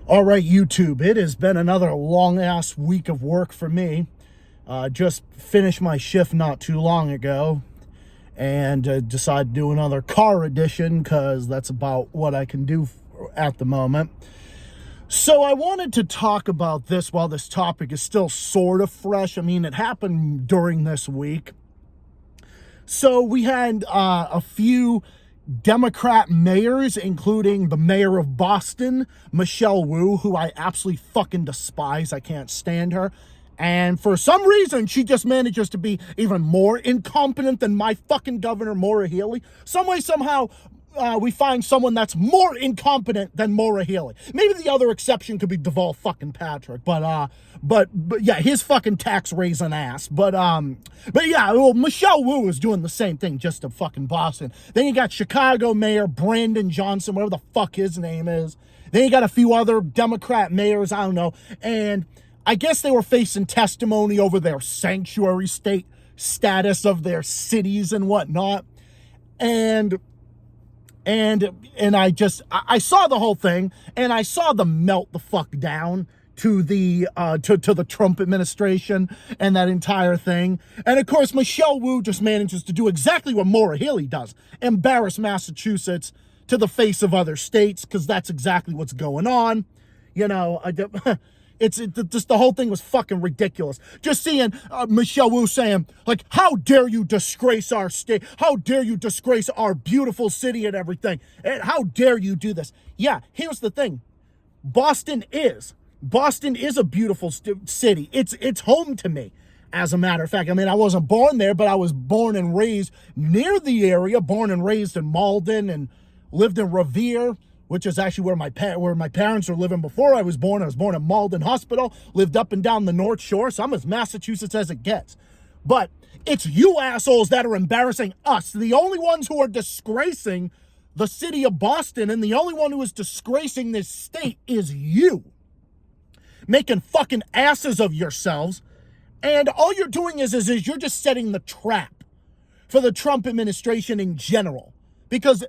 All right, YouTube, it has been another long-ass week of work for me. Just finished my shift not too long ago and decided to do another car edition because that's about what I can do at the moment. So I wanted to talk about this while this topic is still sort of fresh. I mean, it happened during this week. So we had a few Democrat mayors, including the mayor of Boston, Michelle Wu, who I absolutely fucking despise. I can't stand her. And for some reason, she just manages to be even more incompetent than my fucking governor, Maura Healey. Some way, somehow, we find someone that's more incompetent than Maura Healey. Maybe the other exception could be Deval fucking Patrick, but yeah, his fucking tax raising ass. But yeah, well, Michelle Wu is doing the same thing, just to fucking Boston. Then you got Chicago Mayor Brandon Johnson, whatever the fuck his name is. Then you got a few other Democrat mayors, I don't know, and I guess they were facing testimony over their sanctuary state status of their cities and whatnot, and I saw the whole thing, and I saw them melt the fuck down to the to the Trump administration and that entire thing. And of course, Michelle Wu just manages to do exactly what Maura Healey does: embarrass Massachusetts to the face of other states, because that's exactly what's going on. You know, just the whole thing was fucking ridiculous. Just seeing Michelle Wu saying, like, how dare you disgrace our state? How dare you disgrace our beautiful city and everything? And how dare you do this? Yeah, here's the thing. Boston is a beautiful city. It's home to me. As a matter of fact, I mean, I wasn't born there, but I was born and raised near the area, born and raised in Malden and lived in Revere, which is actually where my parents were living before I was born. I was born at Malden Hospital, lived up and down the North Shore, so I'm as Massachusetts as it gets. But it's you assholes that are embarrassing us. The only ones who are disgracing the city of Boston, and the only one who is disgracing this state is you. Making fucking asses of yourselves, and all you're doing is you're just setting the trap for the Trump administration in general. Because,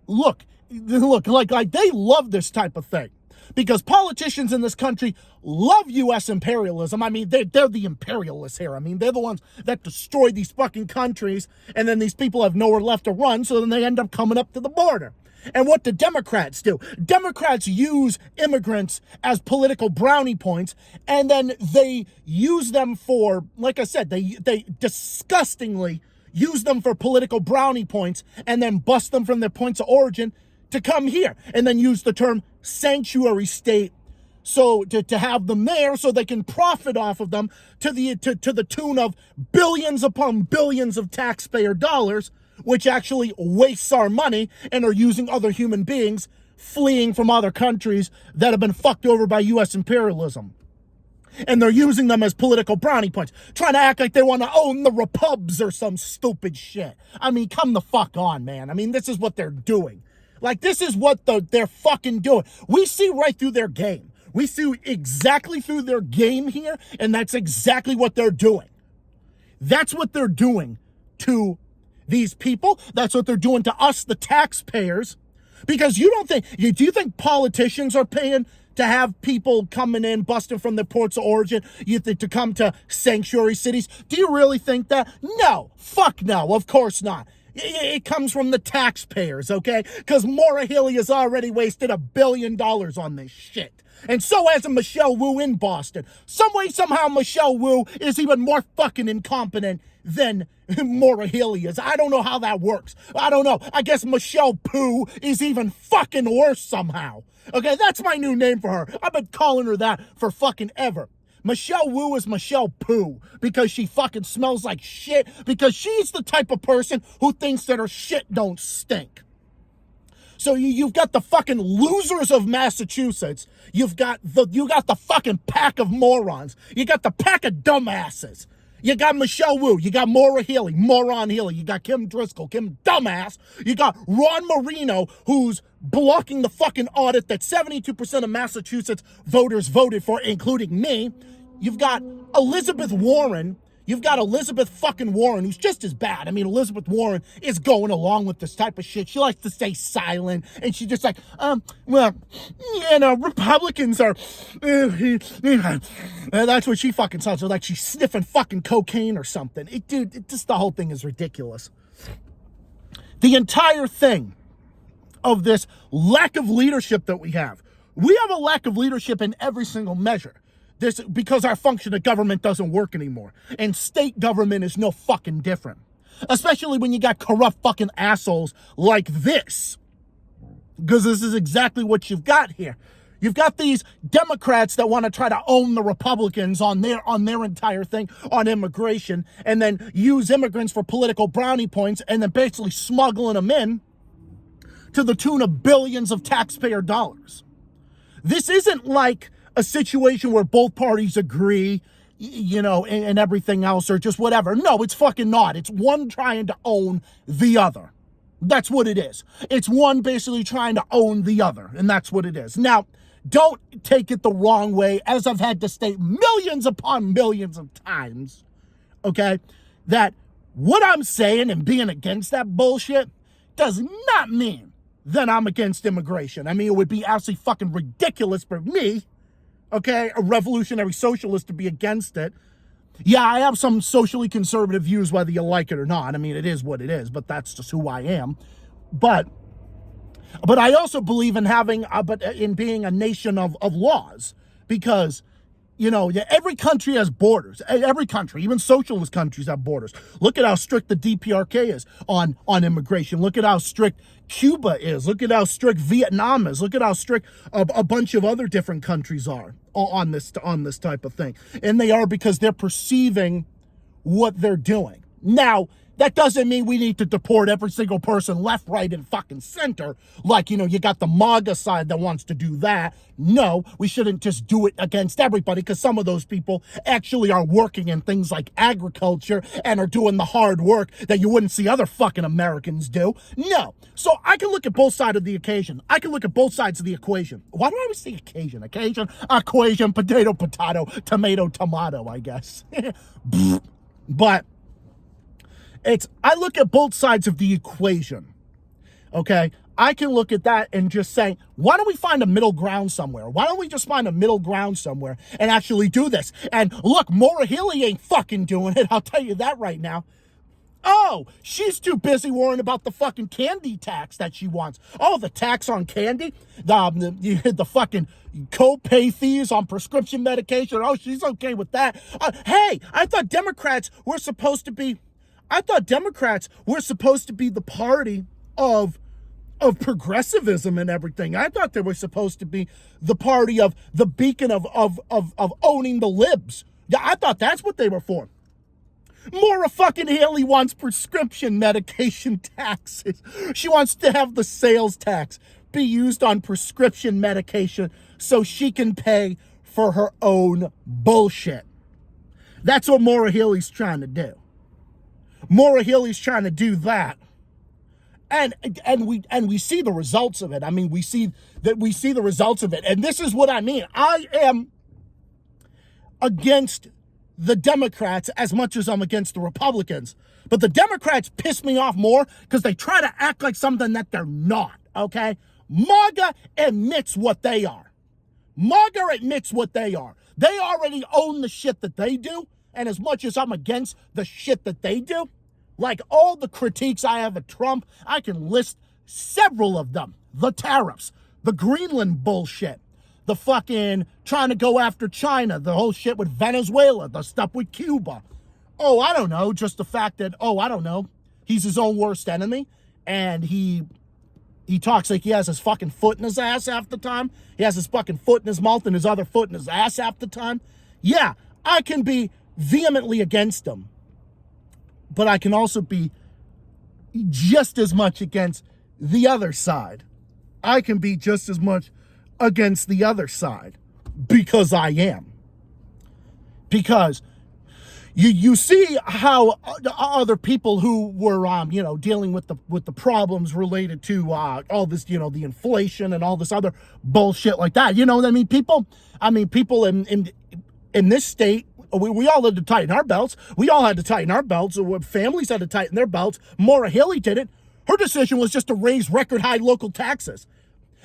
look, like they love this type of thing, because politicians in this country love U.S. imperialism. I mean, they're the imperialists here. I mean, they're the ones that destroy these fucking countries, and then these people have nowhere left to run, so then they end up coming up to the border. And what do Democrats do? Democrats use immigrants as political brownie points, and then they use them for, like I said, they disgustingly use them for political brownie points, and then bust them from their points of origin to come here, and then use the term sanctuary state so to have them there so they can profit off of them to the tune of billions upon billions of taxpayer dollars, which actually wastes our money and are using other human beings fleeing from other countries that have been fucked over by U.S. imperialism. And they're using them as political brownie points, trying to act like they want to own the repubs or some stupid shit. I mean, come the fuck on, man. I mean, this is what they're doing. Like, this is what they're fucking doing. We see right through their game. We see exactly through their game here, and that's exactly what they're doing. That's what they're doing to these people. That's what they're doing to us, the taxpayers. Because do you think politicians are paying to have people coming in, busting from their ports of origin, to come to sanctuary cities? Do you really think that? No. Fuck no. Of course not. It comes from the taxpayers, okay? Because Maura Healey has already wasted $1 billion on this shit. And so has Michelle Wu in Boston. Some way, somehow, Michelle Wu is even more fucking incompetent than Maura Healey is. I don't know how that works. I don't know. I guess Michelle Poo is even fucking worse somehow. Okay, that's my new name for her. I've been calling her that for fucking ever. Michelle Wu is Michelle Poo because she fucking smells like shit, because she's the type of person who thinks that her shit don't stink. So you've got the fucking losers of Massachusetts. You got the fucking pack of morons. You got the pack of dumbasses. You got Michelle Wu. You got Maura Healey, Moron Healey. You got Kim Driscoll, Kim Dumbass. You got Ron Marino, who's blocking the fucking audit that 72% of Massachusetts voters voted for, including me. You've got Elizabeth Warren. You've got Elizabeth fucking Warren, who's just as bad. I mean, Elizabeth Warren is going along with this type of shit. She likes to stay silent, and she's just like, well, you know, Republicans are, and that's what she fucking sounds like. She's sniffing fucking cocaine or something. Just the whole thing is ridiculous. The entire thing of this lack of leadership that we have a lack of leadership in every single measure. This because our function of government doesn't work anymore. And state government is no fucking different. Especially when you got corrupt fucking assholes like this. Because this is exactly what you've got here. You've got these Democrats that want to try to own the Republicans on their entire thing on immigration, and then use immigrants for political brownie points, and then basically smuggling them in to the tune of billions of taxpayer dollars. This isn't like a situation where both parties agree, you know, and everything else, or just whatever. No, it's fucking not. It's one trying to own the other. That's what it is. It's one basically trying to own the other, and that's what it is. Now, don't take it the wrong way, as I've had to state millions upon millions of times, okay, that what I'm saying and being against that bullshit does not mean that I'm against immigration. I mean, it would be absolutely fucking ridiculous for me, okay, a revolutionary socialist, to be against it. Yeah, I have some socially conservative views, whether you like it or not. I mean, it is what it is, but that's just who I am. But I also believe in in being a nation of laws, because, you know, every country has borders. Every country, even socialist countries, have borders. Look at how strict the DPRK is on immigration. Look at how strict Cuba is. Look at how strict Vietnam is. Look at how strict a bunch of other different countries are on this type of thing. And they are because they're perceiving what they're doing. Now, that doesn't mean we need to deport every single person left, right, and fucking center. Like, you know, you got the MAGA side that wants to do that. No, we shouldn't just do it against everybody, because some of those people actually are working in things like agriculture and are doing the hard work that you wouldn't see other fucking Americans do. No. So I can look at both sides of the occasion. I can look at both sides of the equation. Why do I always say occasion? Occasion, equation, potato, tomato, tomato, I guess. But I look at both sides of the equation, okay? I can look at that and just say, why don't we find a middle ground somewhere? Why don't we just find a middle ground somewhere and actually do this? And look, Maura Healey ain't fucking doing it, I'll tell you that right now. Oh, she's too busy worrying about the fucking candy tax that she wants. Oh, the tax on candy? The fucking copay fees on prescription medication? Oh, she's okay with that. Hey, I thought Democrats were supposed to be the party of progressivism and everything. I thought they were supposed to be the party of the beacon of owning the libs. Yeah, I thought that's what they were for. Maura fucking Healey wants prescription medication taxes. She wants to have the sales tax be used on prescription medication so she can pay for her own bullshit. That's what Maura Healey's trying to do. Maura Healey's trying to do that, and we see the results of it. I mean, we see the results of it, and this is what I mean. I am against the Democrats as much as I'm against the Republicans, but the Democrats piss me off more because they try to act like something that they're not. Okay, MAGA admits what they are. MAGA admits what they are. They already own the shit that they do. And as much as I'm against the shit that they do, like all the critiques I have of Trump, I can list several of them. The tariffs, the Greenland bullshit, the fucking trying to go after China, the whole shit with Venezuela, the stuff with Cuba. Oh, I don't know, just the fact that, he's his own worst enemy, and he talks like he has his fucking foot in his ass half the time. He has his fucking foot in his mouth and his other foot in his ass half the time. Yeah, I can be vehemently against them, but I can also be just as much against the other side. I can be just as much against the other side because I am. Because you see how other people who were dealing with the problems related to all this, the inflation and all this other bullshit like that. You know what I mean? People in this state, We all had to tighten our belts. We all had to tighten our belts. Families had to tighten their belts. Maura Healey did it. Her decision was just to raise record high local taxes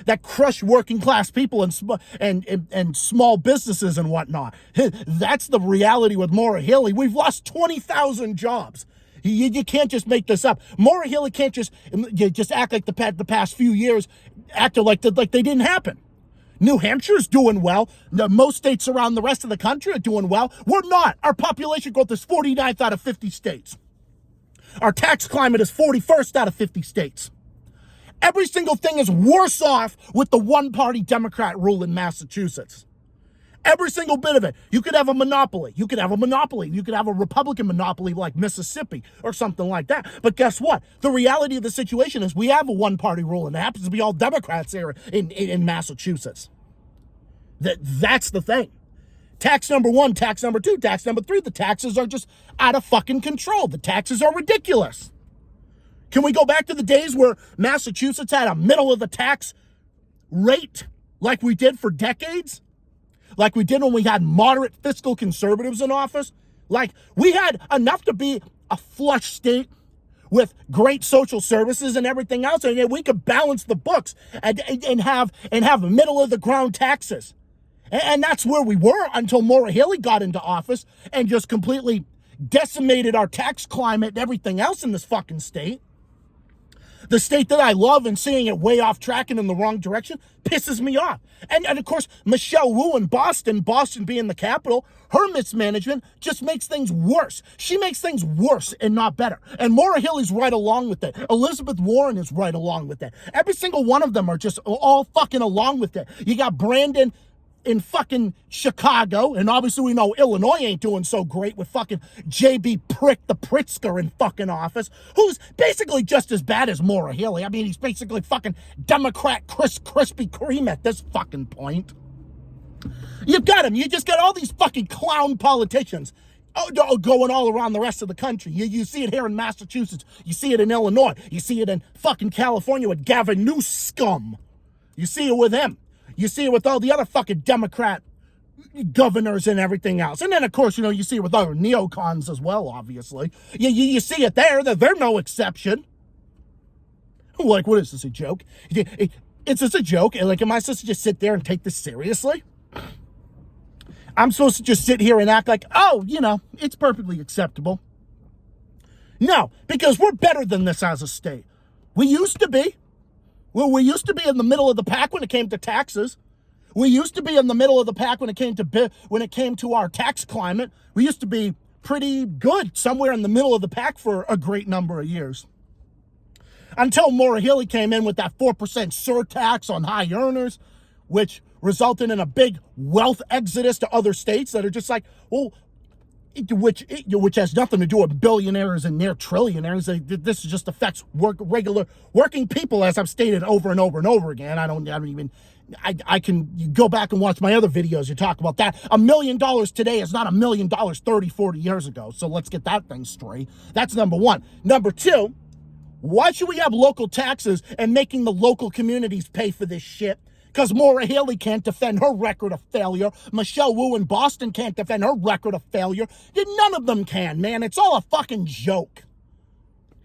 that crush working class people and small businesses and whatnot. That's the reality with Maura Healey. We've lost 20,000 jobs. You can't just make this up. Maura Healey can't just act like the past few years acted like they didn't happen. New Hampshire's doing well. Most states around the rest of the country are doing well. We're not. Our population growth is 49th out of 50 states. Our tax climate is 41st out of 50 states. Every single thing is worse off with the one-party Democrat rule in Massachusetts. Every single bit of it. You could have a monopoly. You could have a Republican monopoly like Mississippi or something like that. But guess what? The reality of the situation is we have a one-party rule, and it happens to be all Democrats here in Massachusetts. That's the thing. Tax number one, tax number two, tax number three. The taxes are just out of fucking control. The taxes are ridiculous. Can we go back to the days where Massachusetts had a middle of the tax rate like we did for decades? Like we did when we had moderate fiscal conservatives in office? Like we had enough to be a flush state with great social services and everything else, and we could balance the books and have middle of the ground taxes. And that's where we were until Maura Healey got into office and just completely decimated our tax climate and everything else in this fucking state. The state that I love, and seeing it way off track and in the wrong direction pisses me off. And of course, Michelle Wu in Boston being the capital, her mismanagement just makes things worse. She makes things worse and not better. And Maura Healey's right along with it. Elizabeth Warren is right along with it. Every single one of them are just all fucking along with it. You got Brandon in fucking Chicago, and obviously we know Illinois ain't doing so great with fucking J.B. the Pritzker in fucking office, who's basically just as bad as Maura Healey. I mean, he's basically fucking Democrat Krispy Kreme at this fucking point. You've got him. You just got all these fucking clown politicians going all around the rest of the country. You see it here in Massachusetts. You see it in Illinois. You see it in fucking California with Gavin Newsom. You see it with him. You see it with all the other fucking Democrat governors and everything else. And then, of course, you see it with other neocons as well, obviously. You see it there. They're no exception. Like, what is this, a joke? It's just a joke. Like, am I supposed to just sit there and take this seriously? I'm supposed to just sit here and act like, oh, it's perfectly acceptable. No, because we're better than this as a state. We used to be. Well, we used to be in the middle of the pack when it came to taxes. We used to be in the middle of the pack when it came to our tax climate. We used to be pretty good, somewhere in the middle of the pack for a great number of years. Until Maura Healey came in with that 4% surtax on high earners, which resulted in a big wealth exodus to other states that are just like, well, which has nothing to do with billionaires and near trillionaires. This just affects regular working people, as I've stated over and over and over again. I can go back and watch my other videos. You talk about that. $1 million today is not $1 million 30, 40 years ago. So let's get that thing straight. That's number one. Number two, why should we have local taxes and making the local communities pay for this shit? Because Maura Healey can't defend her record of failure. Michelle Wu in Boston can't defend her record of failure. None of them can, man. It's all a fucking joke.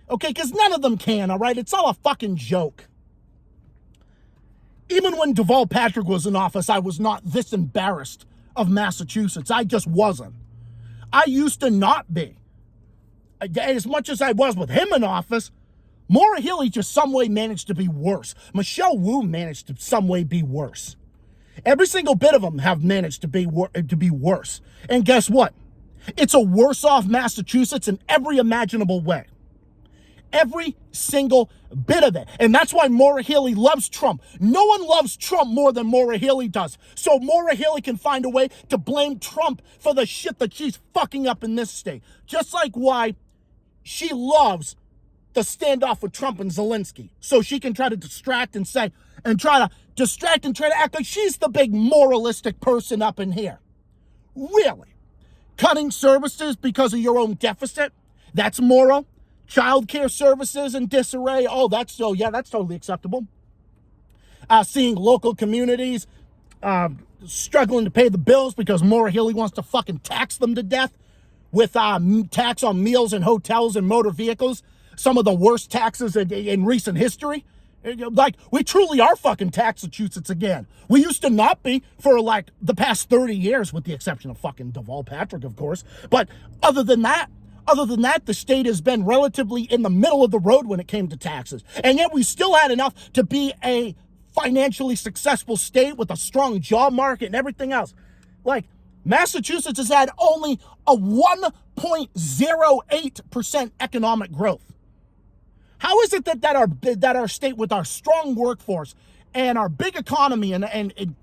Okay, because none of them can, all right? It's all a fucking joke. Even when Deval Patrick was in office, I was not this embarrassed of Massachusetts. I just wasn't. I used to not be. As much as I was with him in office, Maura Healey just some way managed to be worse. Michelle Wu managed to some way be worse. Every single bit of them have managed to be worse. And guess what? It's a worse off Massachusetts in every imaginable way. Every single bit of it. And that's why Maura Healey loves Trump. No one loves Trump more than Maura Healey does. So Maura Healey can find a way to blame Trump for the shit that she's fucking up in this state. Just like why she loves the standoff with Trump and Zelensky. So she can try to distract and try to act like she's the big moralistic person up in here. Really? Cutting services because of your own deficit? That's moral? Child care services in disarray? Oh, that's totally acceptable. Seeing local communities struggling to pay the bills because Maura Healey wants to fucking tax them to death with tax on meals and hotels and motor vehicles, some of the worst taxes in recent history. Like, we truly are fucking Taxachusetts again. We used to not be for like the past 30 years, with the exception of fucking Deval Patrick, of course. But other than that, the state has been relatively in the middle of the road when it came to taxes. And yet we still had enough to be a financially successful state with a strong job market and everything else. Like, Massachusetts has had only a 1.08% economic growth. How is it that our state, with our strong workforce and our big economy and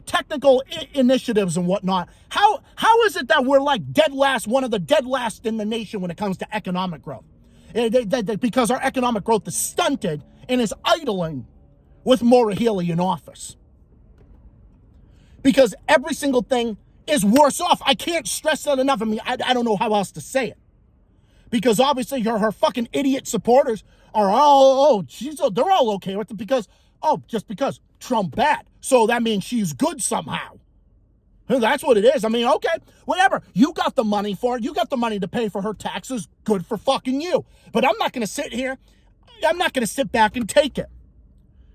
technical initiatives and whatnot, how is it that we're like dead last, one of the dead last in the nation when it comes to economic growth? Because our economic growth is stunted and is idling with Maura Healey in office. Because every single thing is worse off. I can't stress that enough. I mean, I don't know how else to say it. Because obviously her fucking idiot supporters are all, they're all okay with it because, just because Trump bad. So that means she's good somehow. That's what it is. I mean, okay, whatever. You got the money for it. You got the money to pay for her taxes. Good for fucking you. But I'm not going to sit here. I'm not going to sit back and take it.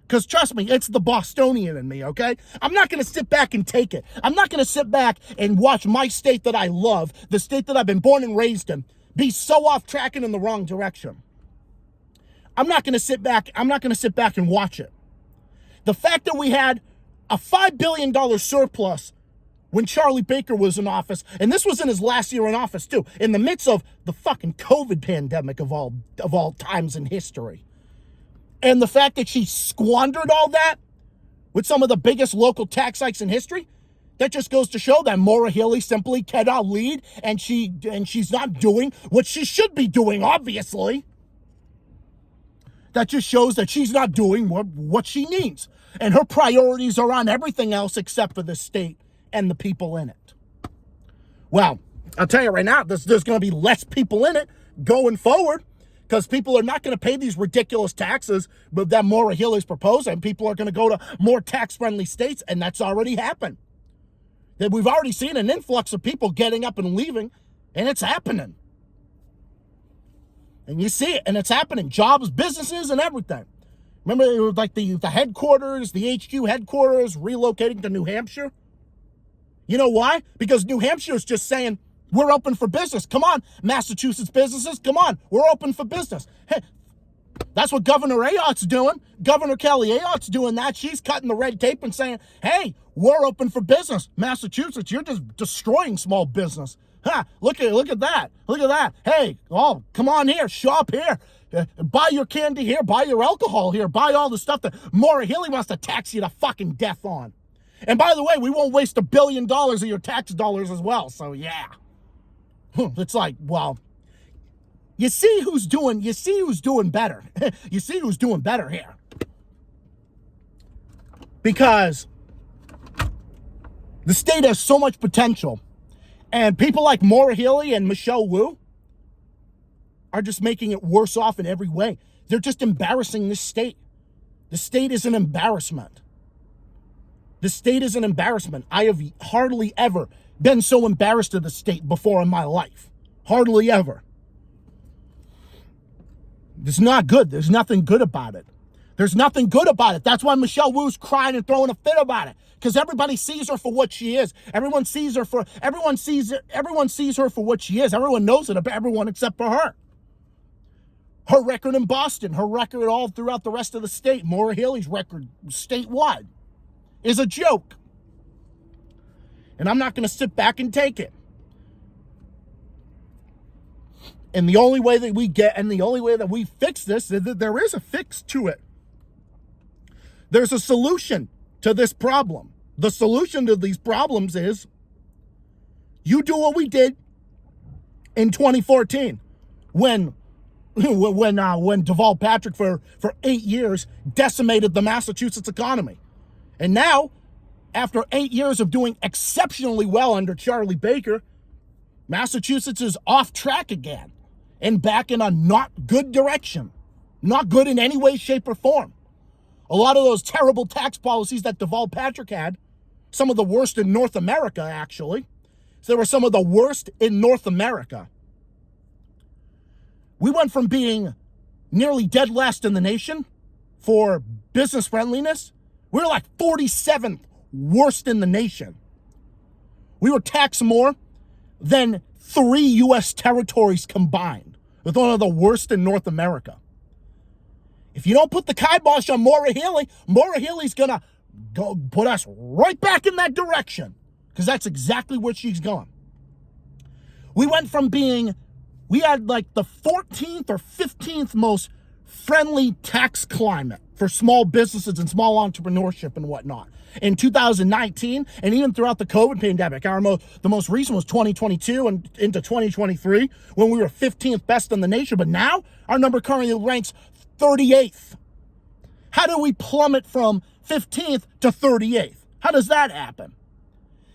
Because trust me, it's the Bostonian in me, okay? I'm not going to sit back and take it. I'm not going to sit back and watch my state that I love, the state that I've been born and raised in, be so off track and in the wrong direction. I'm not going to sit back and watch it. The fact that we had a $5 billion surplus when Charlie Baker was in office, and this was in his last year in office too, in the midst of the fucking COVID pandemic of all times in history. And the fact that she squandered all that with some of the biggest local tax hikes in history, that just goes to show that Maura Healey simply cannot lead, and she's not doing what she should be doing, obviously. That just shows that she's not doing what she needs. And her priorities are on everything else except for the state and the people in it. Well, I'll tell you right now, there's going to be less people in it going forward, because people are not going to pay these ridiculous taxes that Maura Healey's proposing. People are going to go to more tax-friendly states, and that's already happened. That we've already seen an influx of people getting up and leaving, and it's happening. And you see it, and it's happening. Jobs, businesses, and everything. Remember, it was like the headquarters, the HQ headquarters relocating to New Hampshire? You know why? Because New Hampshire is just saying, we're open for business. Come on, Massachusetts businesses, come on. We're open for business. Hey, that's what Governor Ayotte's doing. Governor Kelly Ayotte's doing that. She's cutting the red tape and saying, hey, we're open for business. Massachusetts, you're just destroying small business. Look at that. Look at that. Hey, come on here, shop here. Buy your candy here, buy your alcohol here, buy all the stuff that Maura Healey wants to tax you to fucking death on. And by the way, we won't waste $1 billion of your tax dollars as well, so yeah. It's like, well, you see who's doing better. You see who's doing better here. Because the state has so much potential, and people like Maura Healey and Michelle Wu are just making it worse off in every way. They're just embarrassing this state. The state is an embarrassment. The state is an embarrassment. I have hardly ever been so embarrassed of the state before in my life. Hardly ever. It's not good. There's nothing good about it. There's nothing good about it. That's why Michelle Wu's crying and throwing a fit about it. Because everybody sees her for what she is. Everyone sees her for what she is. Everyone knows it, everyone except for her. Her record in Boston, her record all throughout the rest of the state, Maura Healey's record statewide is a joke. And I'm not going to sit back and take it. And the only way that we fix this is that there is a fix to it. There's a solution to this problem. The solution to these problems is you do what we did in 2014 when Deval Patrick for 8 years decimated the Massachusetts economy. And now, after 8 years of doing exceptionally well under Charlie Baker, Massachusetts is off track again and back in a not good direction. Not good in any way, shape, or form. A lot of those terrible tax policies that Deval Patrick had some of the worst in North America, actually. So they were some of the worst in North America. We went from being nearly dead last in the nation for business friendliness. We were like 47th worst in the nation. We were taxed more than 3 U.S. territories combined, with one of the worst in North America. If you don't put the kibosh on Maura Healey's gonna go put us right back in that direction, because that's exactly where she's going. We went from we had like the 14th or 15th most friendly tax climate for small businesses and small entrepreneurship and whatnot in 2019, and even throughout the COVID pandemic. The most recent was 2022 and into 2023, when we were 15th best in the nation, but now our number currently ranks 38th. How do we plummet from 15th to 38th? How does that happen?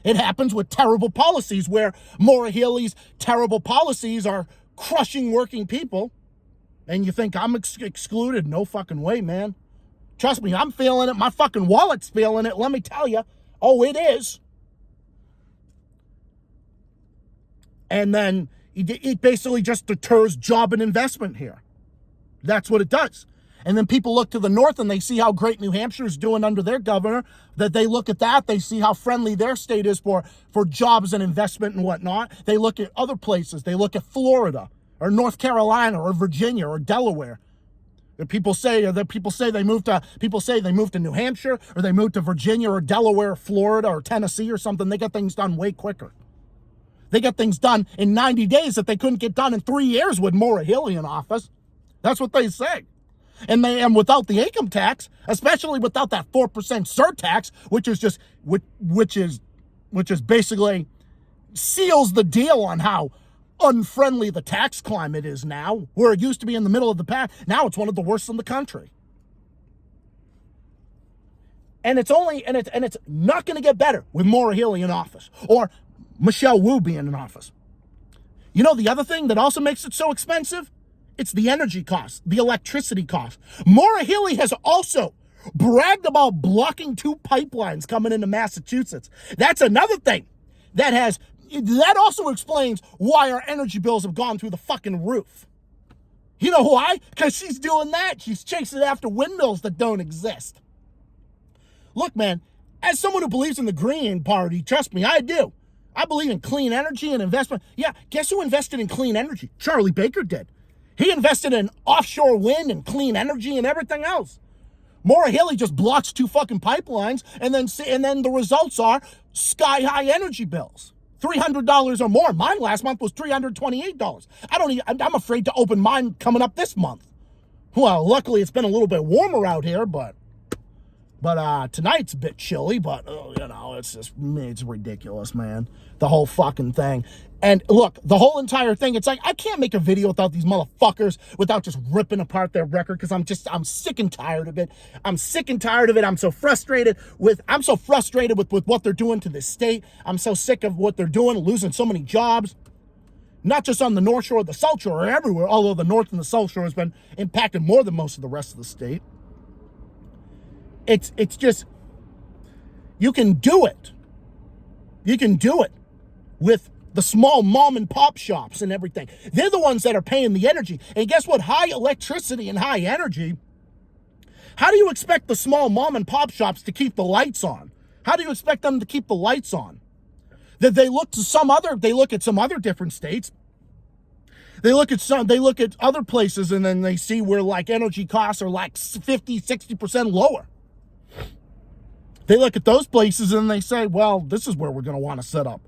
It happens with terrible policies, where Maura Healey's terrible policies are crushing working people. And you think I'm excluded? No fucking way, man. Trust me, I'm feeling it. My fucking wallet's feeling it. Let me tell you. Oh, it is. And then it basically just deters job and investment here. That's what it does. And then people look to the north and they see how great New Hampshire is doing under their governor. That they look at that, they see how friendly their state is for jobs and investment and whatnot. They look at other places. They look at Florida or North Carolina or Virginia or Delaware. People say they moved to New Hampshire, or they moved to Virginia or Delaware, or Florida or Tennessee or something. They get things done way quicker. They get things done in 90 days that they couldn't get done in 3 years with Maura Healey in office. That's what they say. And without the income tax, especially without that 4% surtax, which is basically seals the deal on how unfriendly the tax climate is now, where it used to be in the middle of the pack. Now it's one of the worst in the country. And it's not going to get better with Maura Healey in office or Michelle Wu being in office. You know the other thing that also makes it so expensive? It's the energy cost, the electricity cost. Maura Healey has also bragged about blocking 2 pipelines coming into Massachusetts. That's another thing that also explains why our energy bills have gone through the fucking roof. You know why? Because she's doing that. She's chasing after windmills that don't exist. Look, man, as someone who believes in the Green Party, trust me, I do. I believe in clean energy and investment. Yeah, guess who invested in clean energy? Charlie Baker did. He invested in offshore wind and clean energy and everything else. Maura Healey just blocks 2 fucking pipelines, and then the results are sky-high energy bills. $300 or more. Mine last month was $328. I'm afraid to open mine coming up this month. Well, luckily it's been a little bit warmer out here, but tonight's a bit chilly, but it's ridiculous, man. The whole fucking thing. And look, the whole entire thing, it's like, I can't make a video without these motherfuckers, without just ripping apart their record, because I'm sick and tired of it. I'm so frustrated with what they're doing to this state. I'm so sick of what they're doing, losing so many jobs, not just on the North Shore, the South Shore, or everywhere, although the North and the South Shore has been impacted more than most of the rest of the state. It's just, you can do it. You can do it with the small mom and pop shops and everything. They're the ones that are paying the energy. And guess what? High electricity and high energy. How do you expect the small mom and pop shops to keep the lights on? How do you expect them to keep the lights on? That they look at some other different states. They look at other places, and then they see where like energy costs are like 50, 60% lower. They look at those places and they say, well, this is where we're going to want to set up.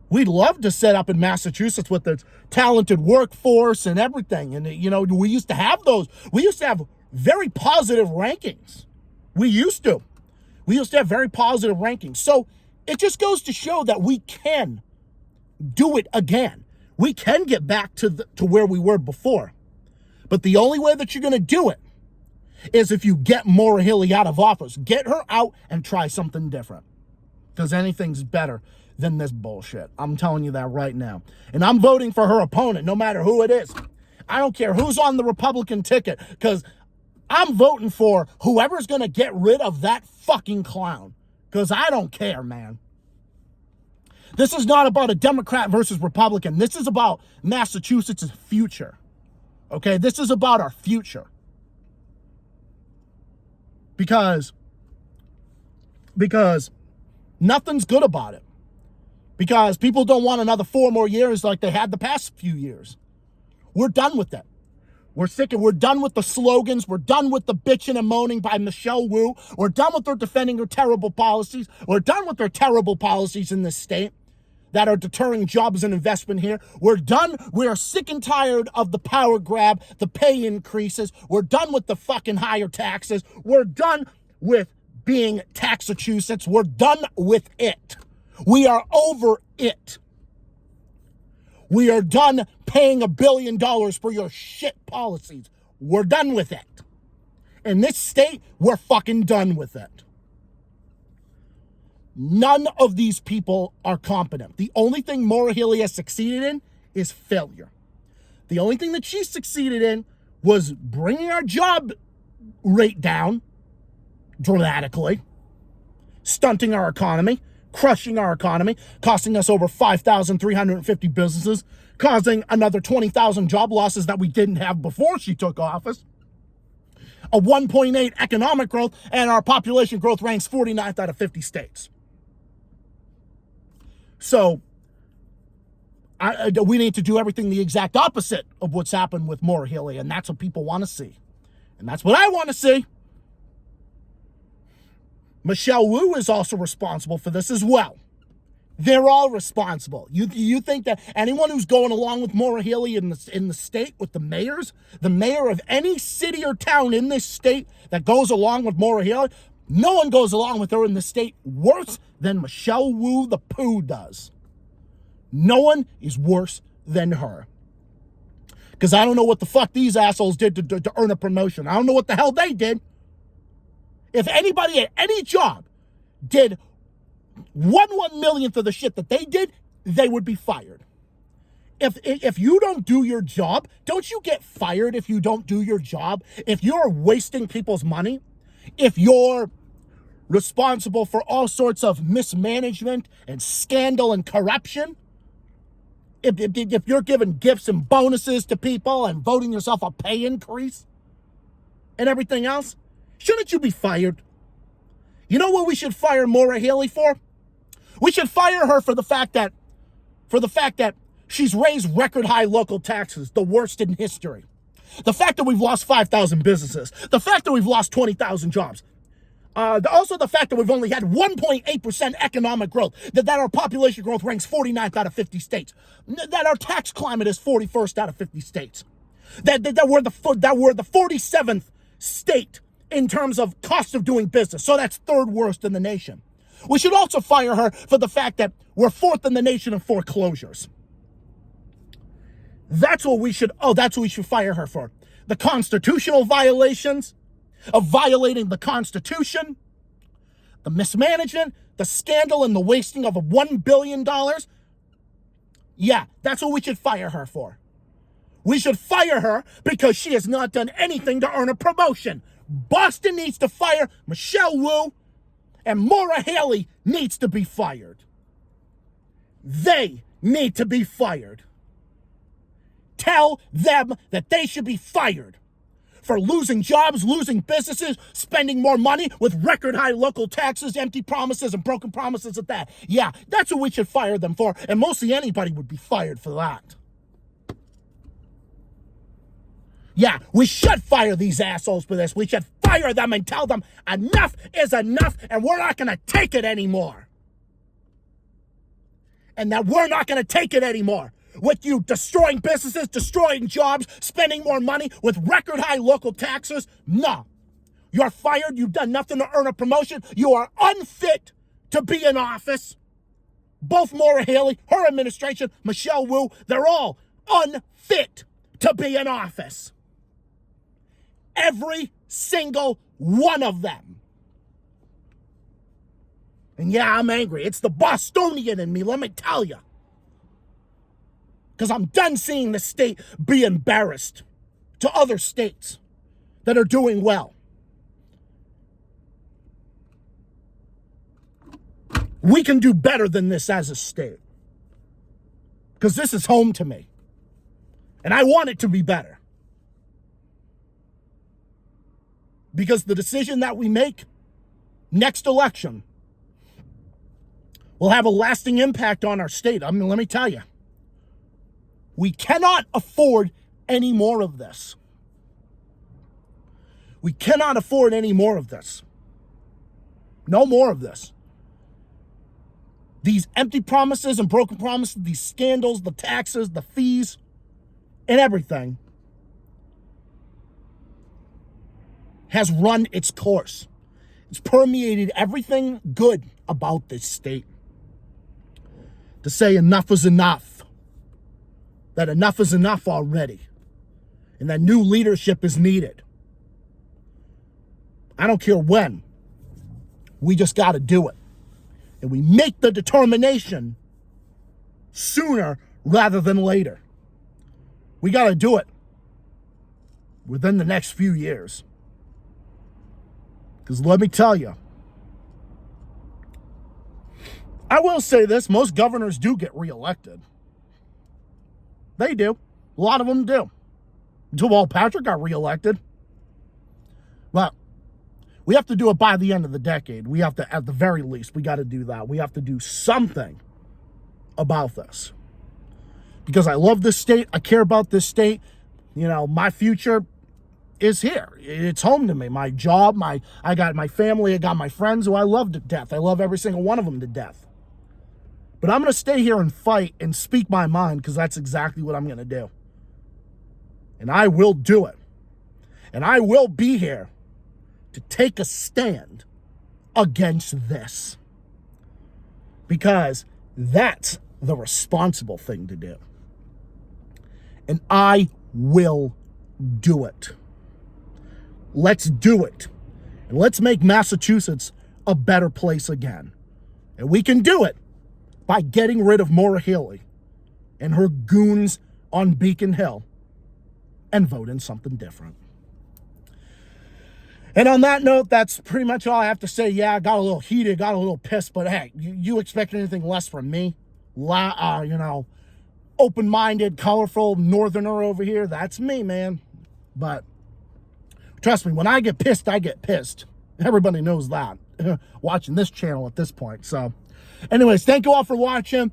We'd love to set up in Massachusetts with its talented workforce and everything. And, we used to have those. We used to have very positive rankings. We used to have very positive rankings. So it just goes to show that we can do it again. We can get back to where we were before. But the only way that you're going to do it is if you get Maura Healey out of office. Get her out and try something different. Because anything's better than this bullshit. I'm telling you that right now. And I'm voting for her opponent, no matter who it is. I don't care who's on the Republican ticket, because I'm voting for whoever's going to get rid of that fucking clown. Because I don't care, man. This is not about a Democrat versus Republican. This is about Massachusetts' future. Okay? This is about our future. Because nothing's good about it. Because people don't want another 4 more years like they had the past few years. We're done with it. We're done with the slogans. We're done with the bitching and moaning by Michelle Wu. We're done with her defending her terrible policies. We're done with her terrible policies in this state that are deterring jobs and investment here. We're done. We are sick and tired of the power grab, the pay increases. We're done with the fucking higher taxes. We're done with being Taxachusetts. We're done with it. We are over it. We are done paying $1 billion for your shit policies. We're done with it. In this state, we're fucking done with it. None of these people are competent. The only thing Maura Healey has succeeded in is failure. The only thing that she succeeded in was bringing our job rate down dramatically, stunting our economy, crushing our economy, costing us over 5,350 businesses, causing another 20,000 job losses that we didn't have before she took office, a 1.8 economic growth, and our population growth ranks 49th out of 50 states. So we need to do everything the exact opposite of what's happened with Maura Healey, and that's what people want to see. And that's what I want to see. Michelle Wu is also responsible for this as well. They're all responsible. You think that anyone who's going along with Maura Healey in the state with the mayors, the mayor of any city or town in this state that goes along with Maura Healey, no one goes along with her in the state worse than Michelle Wu the Pooh does. No one is worse than her. Because I don't know what the fuck these assholes did to earn a promotion. I don't know what the hell they did. If anybody at any job did 1/1,000,000th of the shit that they did, they would be fired. If you don't do your job, don't you get fired if you don't do your job? If you're wasting people's money, if you're responsible for all sorts of mismanagement and scandal and corruption, if you're giving gifts and bonuses to people and voting yourself a pay increase and everything else, shouldn't you be fired? You know what we should fire Maura Healey for? We should fire her for the fact that she's raised record high local taxes, the worst in history. The fact that we've lost 5,000 businesses. The fact that we've lost 20,000 jobs. Also the fact that we've only had 1.8% economic growth. That our population growth ranks 49th out of 50 states. That our tax climate is 41st out of 50 states. That we're the 47th state in terms of cost of doing business. So that's third worst in the nation. We should also fire her for the fact that we're 4th in the nation in foreclosures. That's what we should fire her for. The constitutional violations of violating the Constitution, the mismanagement, the scandal, and the wasting of $1 billion. Yeah, that's what we should fire her for. We should fire her because she has not done anything to earn a promotion. Boston needs to fire Michelle Wu, and Maura Healey needs to be fired. They need to be fired. Tell them that they should be fired for losing jobs, losing businesses, spending more money with record high local taxes, empty promises, and broken promises at that. Yeah, that's what we should fire them for, and mostly anybody would be fired for that. Yeah, we should fire these assholes for this. We should fire them and tell them enough is enough and we're not going to take it anymore. And that we're not going to take it anymore. With you destroying businesses, destroying jobs, spending more money with record high local taxes. No. You're fired. You've done nothing to earn a promotion. You are unfit to be in office. Both Maura Healey, her administration, Michelle Wu, they're all unfit to be in office. Every single one of them. And yeah, I'm angry. It's the Bostonian in me, let me tell you. Because I'm done seeing the state be embarrassed to other states that are doing well. We can do better than this as a state. Because this is home to me. And I want it to be better. Because the decision that we make next election will have a lasting impact on our state. I mean, let me tell you, we cannot afford any more of this. We cannot afford any more of this. No more of this. These empty promises and broken promises, these scandals, the taxes, the fees, and everything has run its course. It's permeated everything good about this state. To say enough is enough. That enough is enough already. And that new leadership is needed. I don't care when. We just got to do it. And we make the determination sooner rather than later. We got to do it within the next few years. Because let me tell you, I will say this, most governors do get reelected. They do. A lot of them do. Deval Patrick got reelected. Well, we have to do it by the end of the decade. We have to, at the very least, we got to do that. We have to do something about this. Because I love this state. I care about this state. You know, my future is here. It's home to me. My job, I got my family, I got my friends who I love to death. I love every single one of them to death. But I'm going to stay here and fight and speak my mind because that's exactly what I'm going to do. And I will do it. And I will be here to take a stand against this. Because that's the responsible thing to do. And I will do it. Let's do it. And let's make Massachusetts a better place again. And we can do it by getting rid of Maura Healey and her goons on Beacon Hill and voting something different. And on that note, that's pretty much all I have to say. Yeah, I got a little heated, got a little pissed, but hey, you expect anything less from me? Open-minded, colorful northerner over here, that's me, man. But trust me, when I get pissed, I get pissed. Everybody knows that. Watching this channel at this point. So anyways, thank you all for watching.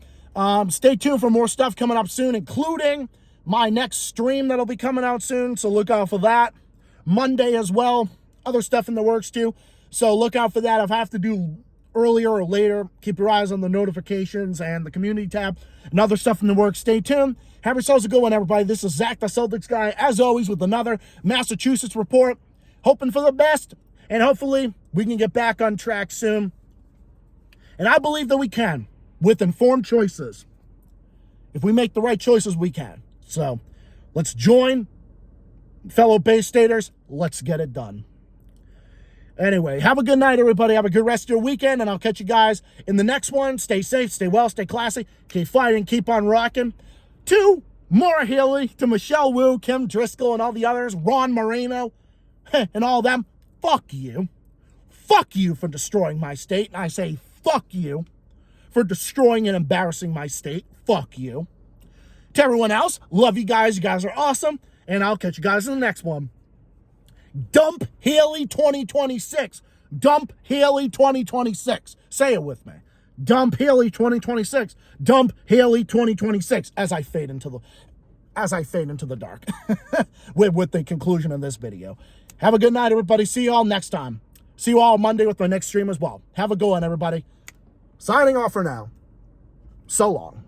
Stay tuned for more stuff coming up soon, including my next stream that'll be coming out soon. So look out for that. Monday as well. Other stuff in the works too. So look out for that. If I have to do earlier or later, keep your eyes on the notifications and the community tab and other stuff in the works. Stay tuned. Have yourselves a good one, everybody. This is Zach, the Celtics guy, as always, with another Massachusetts report. Hoping for the best, and hopefully we can get back on track soon. And I believe that we can, with informed choices. If we make the right choices, we can. So let's join fellow Bay Staters. Let's get it done. Anyway, have a good night, everybody. Have a good rest of your weekend, and I'll catch you guys in the next one. Stay safe, stay well, stay classy, keep fighting, keep on rocking. To Maura Healey, to Michelle Wu, Kim Driscoll, and all the others, Ron Moreno, and all them, fuck you. Fuck you for destroying my state. And I say fuck you for destroying and embarrassing my state. Fuck you. To everyone else, love you guys. You guys are awesome. And I'll catch you guys in the next one. Dump Healey 2026. Dump Healey 2026. Say it with me. Dump Healey 2026. Dump Healey 2026. As I fade into the dark with the conclusion of this video. Have a good night, everybody. See you all next time. See you all Monday with my next stream as well. Have a good one, everybody. Signing off for now. So long.